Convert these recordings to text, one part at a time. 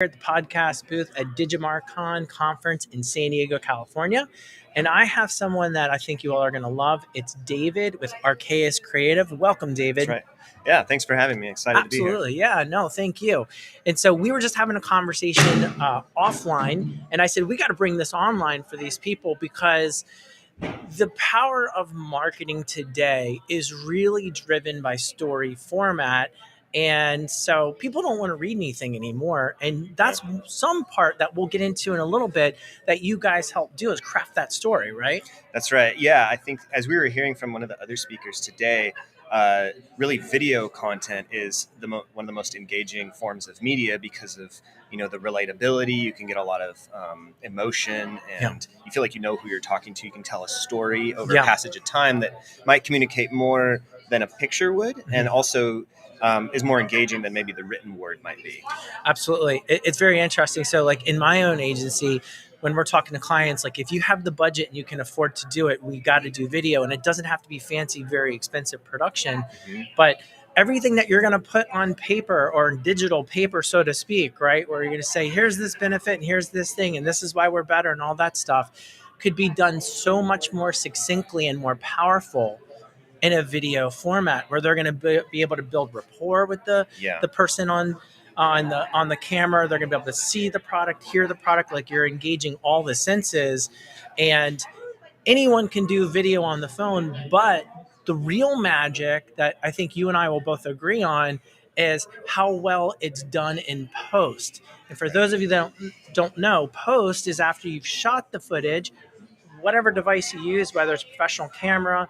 At the podcast booth at DigiMarCon conference in San Diego, California. And I have someone that I think you all are going to love. It's David with Archaeus Creative. Welcome, That's David. right. Yeah, thanks for having me. Excited to be here. Absolutely. Yeah, no, thank you. And so we were just having a conversation offline, and I said, we got to bring this online for these people because the power of marketing today is really driven by story format. And so people don't want to read anything anymore. And that's some part that we'll get into in a little bit that you guys help do is craft that story, right? That's right. Yeah, I think as we were hearing from one of the other speakers today, really video content is one of the most engaging forms of media because of the relatability. You can get a lot of emotion, and you feel like you know who you're talking to. You can tell a story over a passage of time that might communicate more than a picture would, and also is more engaging than maybe the written word might be. Absolutely. It's very interesting. So like in my own agency, when we're talking to clients, like if you have the budget and you can afford to do it, we got to do video, and it doesn't have to be fancy, very expensive production, but everything that you're going to put on paper or digital paper, so to speak, right? Where you're going to say, here's this benefit and here's this thing, and this is why we're better and all that stuff could be done so much more succinctly and more powerful in a video format where they're going to be able to build rapport with the person on the camera. They're going to be able to see the product, hear the product, like you're engaging all the senses. And anyone can do video on the phone, but the real magic that I think you and I will both agree on is how well it's done in post. And for those of you that don't know, post is after you've shot the footage, whatever device you use, whether it's a professional camera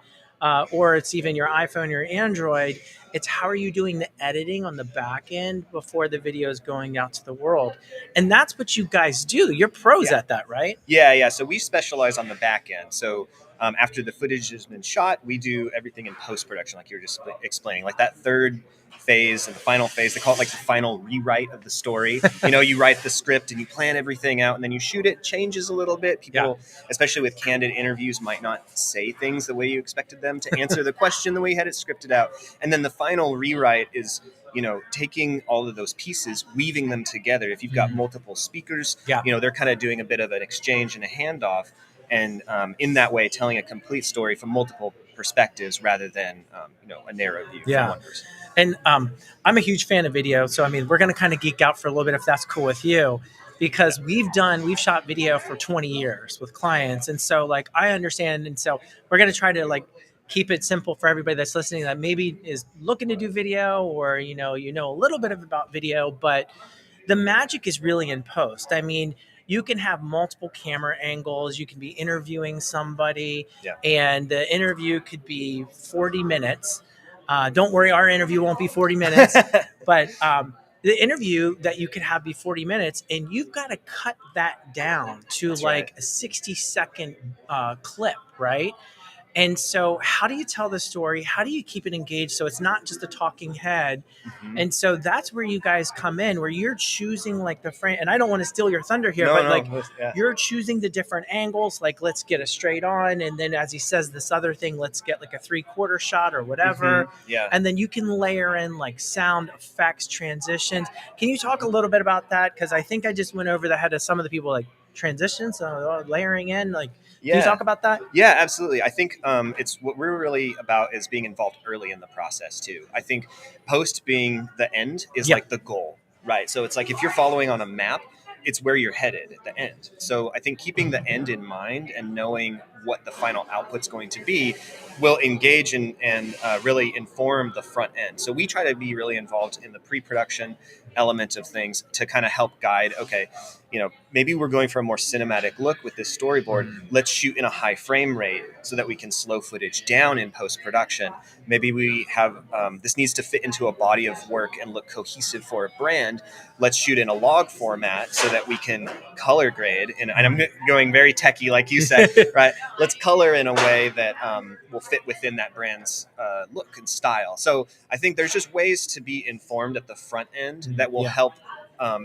or it's even your iPhone or your Android, it's how are you doing the editing on the back end before the video is going out to the world. And that's what you guys do. You're pros at that, right? Yeah. So we specialize on the back end. So after the footage has been shot, we do everything in post-production, like you were just explaining, like that third phase and the final phase. They call it like the final rewrite of the story. You write the script and you plan everything out, and then you shoot it. Changes a little bit. People, especially with candid interviews, might not say things the way you expected them to answer the question the way you had it scripted out. And then the final rewrite is taking all of those pieces, weaving them together. If you've got multiple speakers, they're kind of doing a bit of an exchange and a handoff, and in that way telling a complete story from multiple perspectives rather than a narrow view from one person. And I'm a huge fan of video, so I mean we're going to kind of geek out for a little bit if that's cool with you, because we've shot video for 20 years with clients, and so like I understand, and so we're going to try to like keep it simple for everybody that's listening that maybe is looking to do video, or you know a little bit about video, but the magic is really in post. I mean, you can have multiple camera angles. You can be interviewing somebody, and the interview could be 40 minutes. Don't worry, our interview won't be 40 minutes, but the interview that you could have be 40 minutes, and you've got to cut that down to a 60-second clip, right? And so how do you tell the story? How do you keep it engaged so it's not just a talking head? And so that's where you guys come in, where you're choosing like the frame. And I don't want to steal your thunder here, you're choosing the different angles. Like, let's get a straight on. And then as he says this other thing, let's get like a 3/4 shot or whatever. And then you can layer in like sound effects, transitions. Can you talk a little bit about that? Because I think I just went over the head of some of the people, like transitions, layering in, like, can you talk about that? Yeah, absolutely. I think it's what we're really about is being involved early in the process too. I think post being the end is like the goal, right? So it's like if you're following on a map, it's where you're headed at the end. So I think keeping the end in mind and knowing what the final output's going to be will engage and really inform the front end. So we try to be really involved in the pre-production element of things to kind of help guide, okay, maybe we're going for a more cinematic look with this storyboard. Let's shoot in a high frame rate so that we can slow footage down in post-production. Maybe we have, this needs to fit into a body of work and look cohesive for a brand. Let's shoot in a log format so that we can color grade. And I'm going very techie, like you said, right? Let's color in a way that will fit within that brand's look and style. So I think there's just ways to be informed at the front end that will help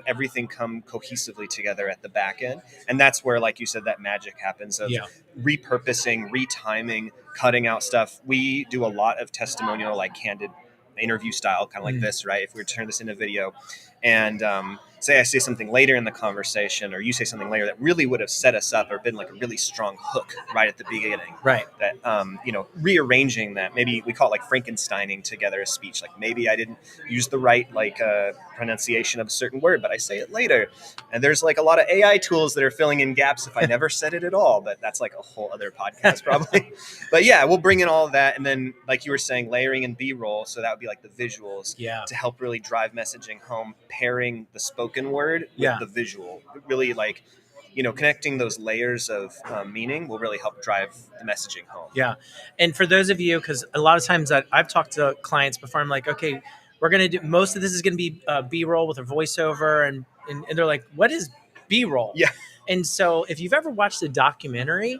everything come cohesively together at the back end. And that's where, like you said, that magic happens of repurposing, retiming, cutting out stuff. We do a lot of testimonial, like candid interview style, kind of like this, right? If we were to turn this into video. And say I say something later in the conversation, or you say something later that really would have set us up or been like a really strong hook right at the beginning. Right. That, rearranging that, maybe we call it like Frankensteining together a speech. Like maybe I didn't use the right pronunciation of a certain word, but I say it later. And there's like a lot of AI tools that are filling in gaps if I never said it at all, but that's like a whole other podcast probably. But yeah, we'll bring in all of that. And then, like you were saying, layering and B-roll. So that would be like the visuals to help really drive messaging home, pairing the spoken word with the visual. Really connecting those layers of meaning will really help drive the messaging home. Yeah. And for those of you, because a lot of times that I've talked to clients before, I'm like, okay, we're going to do, most of this is going to be B-roll with a voiceover. And they're like, what is B-roll? Yeah. And so if you've ever watched a documentary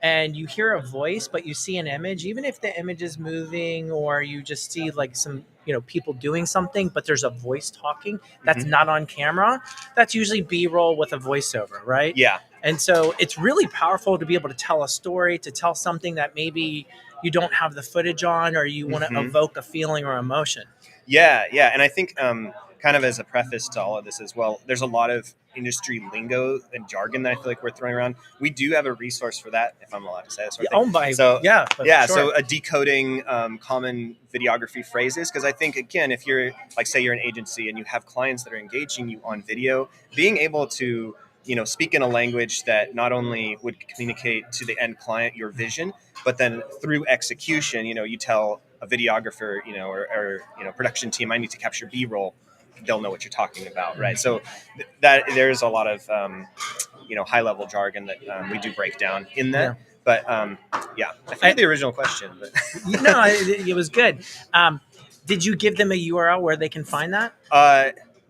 and you hear a voice, but you see an image, even if the image is moving or you just see like some, people doing something, but there's a voice talking that's not on camera, that's usually B-roll with a voiceover, right? Yeah. And so it's really powerful to be able to tell a story, to tell something that maybe you don't have the footage on, or you want to evoke a feeling or emotion. Yeah. Yeah. And I think kind of as a preface to all of this as well, there's a lot of industry lingo and jargon that I feel like we're throwing around. We do have a resource for that, if I'm allowed to say that sort of thing. So a decoding common videography phrases, because I think, again, if you're like, say you're an agency and you have clients that are engaging you on video, being able to speak in a language that not only would communicate to the end client your vision, but then through execution, you tell a videographer, or production team, I need to capture B-roll, they'll know what you're talking about, right? So that there's a lot of high level jargon that we do break down in that. But I forget the original question. But no, it was good. Did you give them a URL where they can find that?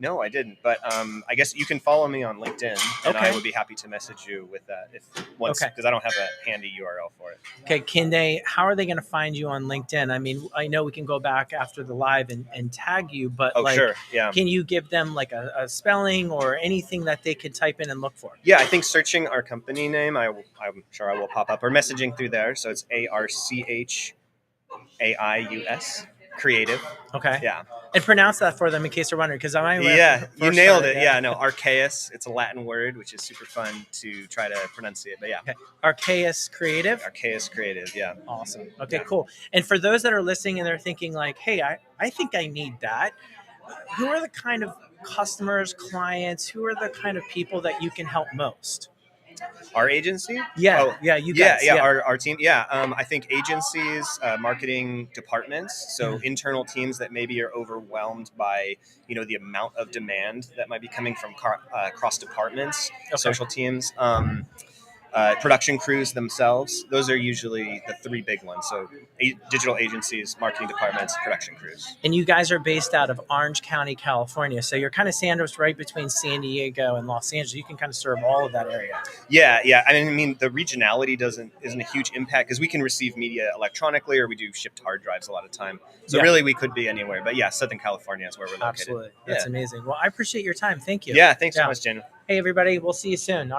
No, I didn't. But I guess you can follow me on LinkedIn, and I would be happy to message you with that because I don't have a handy URL for it. Okay, how are they going to find you on LinkedIn? I mean, I know we can go back after the live and tag you, but sure, yeah. Can you give them like a spelling or anything that they could type in and look for? Yeah, I think searching our company name, I'm sure I will pop up, or messaging through there. So it's ARCHAIUS. Creative. Okay. Yeah. And pronounce that for them in case they're wondering, because you nailed it. Yeah, no, Archaeus. It's a Latin word, which is super fun to try to pronunciate. But yeah. Okay. Archaeus Creative. Archaeus Creative. Yeah. Awesome. Okay, cool. And for those that are listening and they're thinking like, hey, I think I need that. Who are the kind of customers, clients? Who are the kind of people that you can help most? Our agency? You guys. Our team. Yeah, I think agencies, marketing departments, so internal teams that maybe are overwhelmed by the amount of demand that might be coming from cross departments, social teams, production crews themselves. Those are usually the three big ones. So digital agencies, marketing departments, production crews. And you guys are based out of Orange County, California. So you're kind of sandwiched right between San Diego and Los Angeles. You can kind of serve all of that area. Yeah. I mean, the regionality isn't a huge impact because we can receive media electronically, or we do shipped hard drives a lot of time. So really we could be anywhere. But yeah, Southern California is where we're located. Absolutely. That's amazing. Well, I appreciate your time. Thank you. Yeah, thanks so much, Jen. Hey, everybody. We'll see you soon.